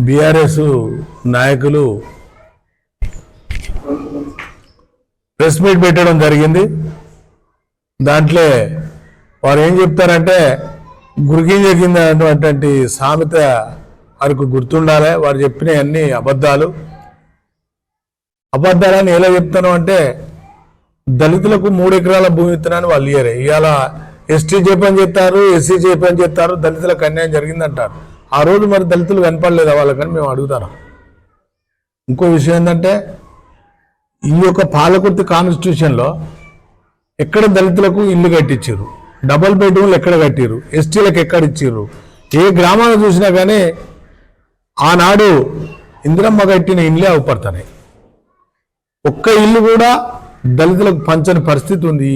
BRS నాయకులు press meet పెట్టడం జరిగింది. దాంట్లో వారు ఏం చెప్తారంటే గురిగింజ కింద అటువంటి సామెత వారికి గుర్తుండాలి. వారు చెప్పిన అన్ని అబద్ధాలని ఎలా చెప్తాను అంటే దళితులకు 3 ఎకరాల భూమి ఇస్తున్నారని వాళ్ళు ఇయ్యరే. ఇవాళ ఎస్టీ చెప్పని చెప్తారు, ఎస్సీ చెప్పని చెప్తారు, దళితులకు అన్యాయం జరిగిందంటారు. ఆ రోజు మరి దళితులు కనపడలేదా వాళ్ళకని మేము అడుగుతాం. ఇంకో విషయం ఏంటంటే ఈ యొక్క పాలకుర్తి కాన్స్టిట్యూషన్లో ఎక్కడ దళితులకు ఇల్లు కట్టించారు, డబుల్ బెడ్రూమ్లు ఎక్కడ కట్టారు, ఎస్టీలకు ఎక్కడ ఇచ్చారు, ఏ గ్రామాన్ని చూసినా కానీ ఆనాడు ఇందిరమ్మ కట్టిన ఇళ్ళే అవపడుతున్నాయి. ఒక్క ఇల్లు కూడా దళితులకు పంచని పరిస్థితి ఉంది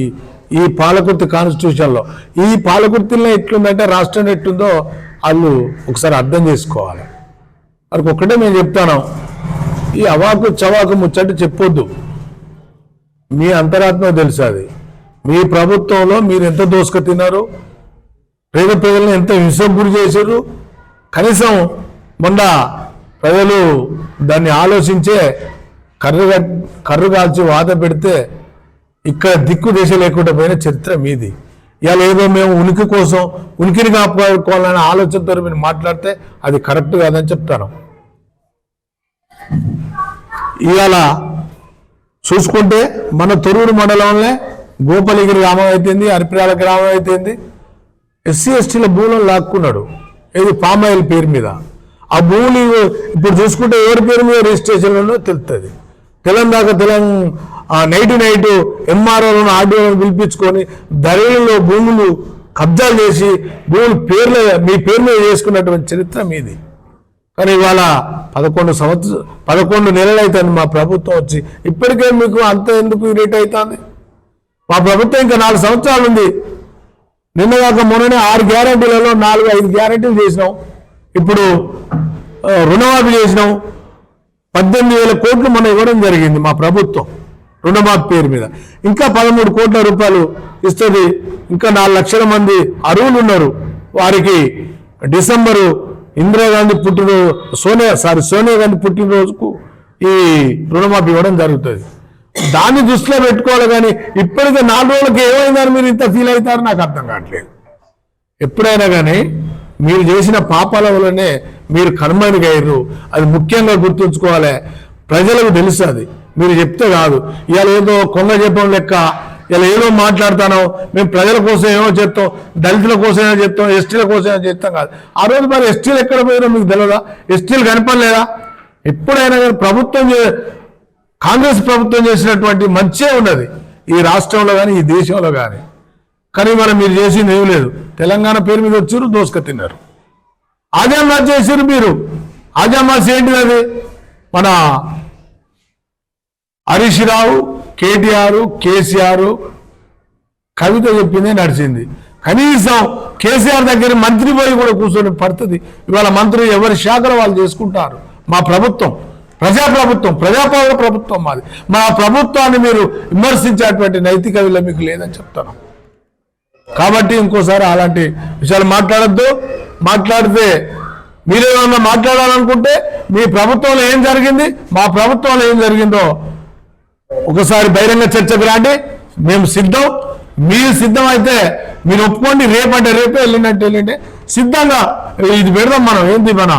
ఈ పాలకుర్తి కాన్స్టిట్యూషన్లో. ఈ పాలకుర్తిలో ఎట్లుందంటే రాష్ట్రం ఎట్లుందో వాళ్ళు ఒకసారి అర్థం చేసుకోవాలి. వారికి ఒక్కటే మేము చెప్తాను, ఈ అవాకు చవాకు ముచ్చట చెప్పొద్దు. మీ అంతరాత్మ తెలుసు. అది మీ ప్రభుత్వంలో మీరు ఎంత దోసుక తిన్నారు, పేద ప్రజలను ఎంత హింసకు గురి చేశారు. కనీసం మొన్న ప్రజలు దాన్ని ఆలోచించే కర్రు కాల్చి వాద పెడితే ఇక్కడ దిక్కు దేశ లేకుండా పోయిన చరిత్ర మీది. ఇవాళ ఏదో మేము ఉనికిని కాపాడుకోవాలనే ఆలోచనతో మీరు మాట్లాడితే అది కరెక్ట్ కాదని చెప్తాను. ఇవాళ చూసుకుంటే మన తొర్రూరు మండలంలో గోపాలగిరి గ్రామం అయితేంది, అరిపిరాల గ్రామం అయితేంది, ఎస్సీ ఎస్టీల భూములను లాక్కున్నాడు. ఏది పామాయిల్ పేరు మీద. ఆ భూములు ఇప్పుడు చూసుకుంటే ఎవరి పేరు మీద రిజిస్ట్రేషన్లో తెలుస్తుంది. నైట్ ఎంఆర్ఓలను ఆర్డీఓలను పిలిపించుకొని దళితుల్లో భూములు కబ్జాలు చేసి భూములు మీ పేరు మీద చేసుకున్నటువంటి చరిత్ర మీది. కానీ ఇవాళ 11 నెలలు అవుతుంది మా ప్రభుత్వం వచ్చి. ఇప్పటికే మీకు అంత ఎందుకు ఇరేట్ అవుతుంది? మా ప్రభుత్వం ఇంకా 4 సంవత్సరాలు ఉంది. నిన్నగాక మొన్ననే 6 గ్యారంటీలలో 4-5 గ్యారంటీలు చేసినాం. ఇప్పుడు రుణమాఫీ చేసినాం. 18,000 కోట్లు మనం ఇవ్వడం జరిగింది మా ప్రభుత్వం రుణమాఫీ పేరు మీద. ఇంకా 13 కోట్ల రూపాయలు ఇస్తుంది. ఇంకా 4 లక్షల మంది అర్హులు ఉన్నారు. వారికి డిసెంబరు ఇందిరాగాంధీ సోనియా గాంధీ పుట్టినరోజుకు ఈ రుణమాఫీ ఇవ్వడం జరుగుతుంది. దాన్ని దృష్టిలో పెట్టుకోవాలి. కానీ ఇప్పటికే 4 రోజులకి ఏమైందని మీరు ఇంత ఫీల్ అవుతారో నాకు అర్థం కావట్లేదు. ఎప్పుడైనా కానీ మీరు చేసిన పాపాల వల్లనే మీరు కర్మనిగయ్యారు. అది ముఖ్యంగా గుర్తుంచుకోవాలి. ప్రజలకు తెలుసు. అది మీరు చెప్తే కాదు. ఇవాళ ఏదో కొంగ చెప్పడం లెక్క ఇలా ఏదో మాట్లాడతానో మేము ప్రజల కోసం ఏమో చెప్తాం, దళితుల కోసం ఏమో చెప్తాం, ఎస్టీల కోసం ఏమో చెప్తాం కాదు. ఆ రోజు మరి ఎస్టీలు ఎక్కడ పోయినా మీకు తెలియదా? ఎస్టీలు కనపడలేదా? ఎప్పుడైనా కానీ కాంగ్రెస్ ప్రభుత్వం చేసినటువంటి మంచే ఉన్నది ఈ రాష్ట్రంలో కానీ ఈ దేశంలో కానీ. కానీ మనం మీరు చేసింది ఏం లేదు. తెలంగాణ పేరు మీద వచ్చారు, దోసుక తిన్నారు. ఆజామాజ్ చేశారు మీరు. ఆజామాజ్ ఏంటిది? అది మన హరీష్ రావు, కేటీఆర్, కేసీఆర్, కవిత చెప్పిందే నడిచింది. కనీసం కేసీఆర్ దగ్గర మంత్రి పోయి కూడా కూర్చొని పడుతుంది. ఇవాళ మంత్రులు ఎవరి శాఖలు వాళ్ళు చేసుకుంటారు. మా ప్రభుత్వం ప్రజాపాలన ప్రభుత్వం మాది. మా ప్రభుత్వాన్ని మీరు విమర్శించేటువంటి నైతిక విలువ మీకు లేదని చెప్తాను. కాబట్టి ఇంకోసారి అలాంటి విషయాలు మాట్లాడద్దు. మాట్లాడితే మీరేమన్నా మాట్లాడాలనుకుంటే మీ ప్రభుత్వంలో ఏం జరిగింది, మా ప్రభుత్వంలో ఏం జరిగిందో ఒకసారి బహిరంగ చర్చకు రాండి. మేము సిద్ధం. మీరు సిద్ధం అయితే మీరు ఒప్పుకోండి. రేపంటే రేపే, వెళ్ళినట్టు వెళ్ళింటే సిద్ధంగా ఇది పెడదాం. మనం ఏంటి మన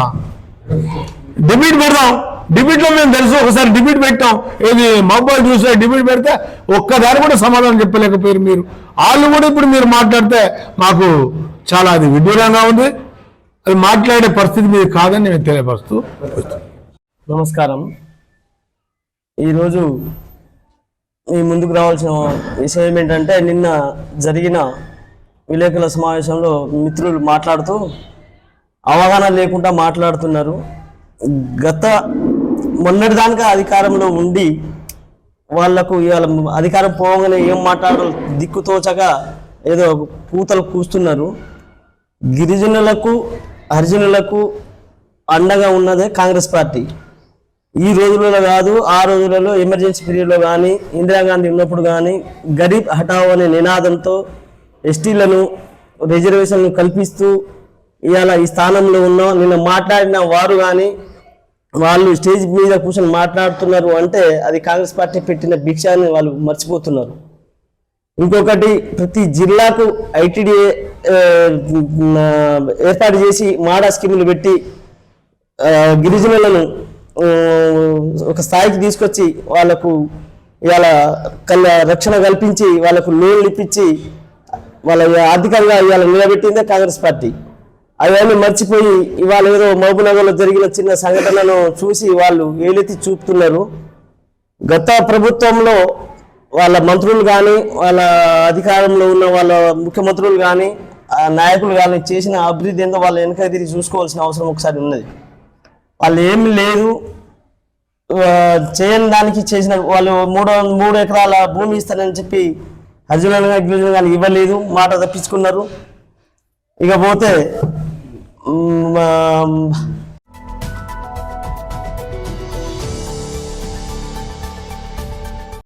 డిబేట్ పెడదాం. డిబేట్లో మేము తెలుసు. ఒకసారి డిబేట్ పెట్టాం. ఏది మొబైల్ చూసే డిబేట్ పెడితే ఒక్కదారి కూడా సమాధానం చెప్పలేకపోయారు మీరు. వాళ్ళు కూడా ఇప్పుడు మీరు మాట్లాడితే మాకు చాలా అది విడ్డూరంగా ఉంది. అది మాట్లాడే పరిస్థితి మీరు కాదని నేను తెలియపరుస్తూ. నమస్కారం. ఈరోజు మీ ముందుకు రావాల్సిన విషయం ఏంటంటే, నిన్న జరిగిన విలేకరుల సమావేశంలో మిత్రులు మాట్లాడుతూ అవగాహన లేకుండా మాట్లాడుతున్నారు. మొన్నటిదానికా అధికారంలో ఉండి వాళ్లకు ఇవాళ అధికారం పోగానే ఏం మాట్లాడాలో దిక్కుతోచగా ఏదో పూతలు కూస్తున్నారు. గిరిజనులకు, హరిజనులకు అండగా ఉన్నదే కాంగ్రెస్ పార్టీ. ఈ రోజులలో కాదు, ఆ రోజులలో ఎమర్జెన్సీ పీరియడ్లో కానీ, ఇందిరాగాంధీ ఉన్నప్పుడు కానీ గరీబ్ హఠావో అనే నినాదంతో ఎస్టీలను రిజర్వేషన్లు కల్పిస్తూ ఇవాళ ఈ స్థానంలో ఉన్న నిన్న మాట్లాడిన వారు కానీ వాళ్ళు స్టేజ్ మీద కూర్చొని మాట్లాడుతున్నారు అంటే అది కాంగ్రెస్ పార్టీ పెట్టిన భిక్షాన్ని వాళ్ళు మర్చిపోతున్నారు. ఇంకొకటి, ప్రతి జిల్లాకు ఐటీడీఏ ఏర్పాటు చేసి మాడా స్కీములు పెట్టి గిరిజనులను ఒక స్థాయికి తీసుకొచ్చి వాళ్ళకు ఇవాళ రక్షణ కల్పించి వాళ్ళకు లోన్లు ఇప్పించి వాళ్ళ ఆర్థికంగా ఇవాళ నిలబెట్టిందే కాంగ్రెస్ పార్టీ. అవన్నీ మర్చిపోయి ఇవాళ ఏదో మహబూబ్నగర్లో జరిగిన చిన్న సంఘటనను చూసి వాళ్ళు ఏలెత్తి చూపుతున్నారు. గత ప్రభుత్వంలో వాళ్ళ మంత్రులు కానీ వాళ్ళ అధికారంలో ఉన్న వాళ్ళ ముఖ్యమంత్రులు కానీ నాయకులు కానీ చేసిన అభివృద్ధి ఏందో వాళ్ళు వెనక తిరిగి చూసుకోవాల్సిన అవసరం ఒకసారి ఉన్నది. వాళ్ళు ఏమి లేదు చేయని దానికి చేసిన వాళ్ళు 3 ఎకరాల భూమి ఇస్తారని చెప్పి హరిజనులు గిరిజనులు కానీ ఇవ్వలేదు, మాట తప్పించుకున్నారు. ఇకపోతే